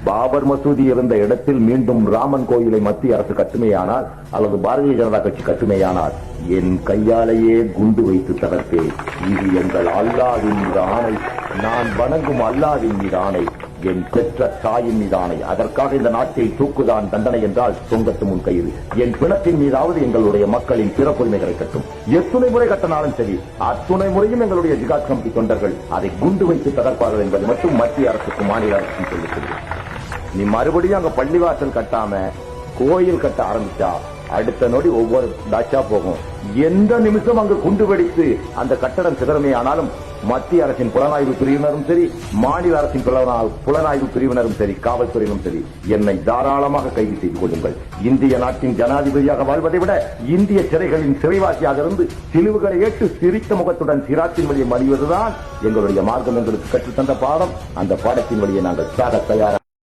பாபர் மசூதி இருந்த இடத்தில் மீண்டும் ராமன் கோயிலை மத்திய அரசு கட்டுமையானால் அல்லது பாரதிய ஜனதா கட்சி கட்டுமையானால் என் கையாலேயே குண்டு வைத்து தகர்ப்பேன். இது எங்கள் அல்லாஹ்வின் மீது ஆணை, நான் வணங்கும் அல்லாஹ்வின் மீது ஆணை, என் பெற்ற தாயின் மீது ஆணை. அதற்காக இந்த நாட்டில் தூக்குதான் தண்டனை என்றால் தொங்கத்து முன் கயிறு. என் பிணத்தின் மீதாவது எங்களுடைய மக்களின் பிறப்புரிமைகளை கட்டும். எத்துணை முறை கட்டினாலும் சரி, அத்துணை முறையும் எங்களுடைய ஜிகாத் கமிட்டி தொண்டர்கள் அதை குண்டு வைத்து தகர்ப்பார்கள் என்பது மட்டும் மத்திய அரசுக்கும் மாநில அரசுக்கும் சொல்லிக். நீ மறுபடியும் அங்க பள்ளிவாசல் கட்டாம கோயில் கட்ட ஆரம்பிச்சா அடுத்த நொடி ஒவ்வொரு தாட்சா போகும். எந்த நிமிஷம் அங்கு குண்டு வெடித்து அந்த கட்டடம் சிதறமே ஆனாலும் மத்திய அரசின் புலனாய்வு பிரிவினரும் சரி, மாநில அரசின் புலனாய்வு பிரிவினரும் சரி, காவல்துறையினரும் சரி, என்னை தாராளமாக கைது செய்து கொள்ளுங்கள். இந்திய நாட்டின் ஜனாதிபதியாக வாழ்வதை விட இந்திய சிறைகளின் சிறைவாசியாக இருந்து சிலுவுகளை ஏற்று சிரித்த முகத்துடன் சிராத்தின் வழியை மடிவதுதான் எங்களுடைய மார்க்கம் எங்களுக்கு கற்றுத்தந்த பாடம். அந்த பாடத்தின் வழியை நாங்கள் சாக தயாராக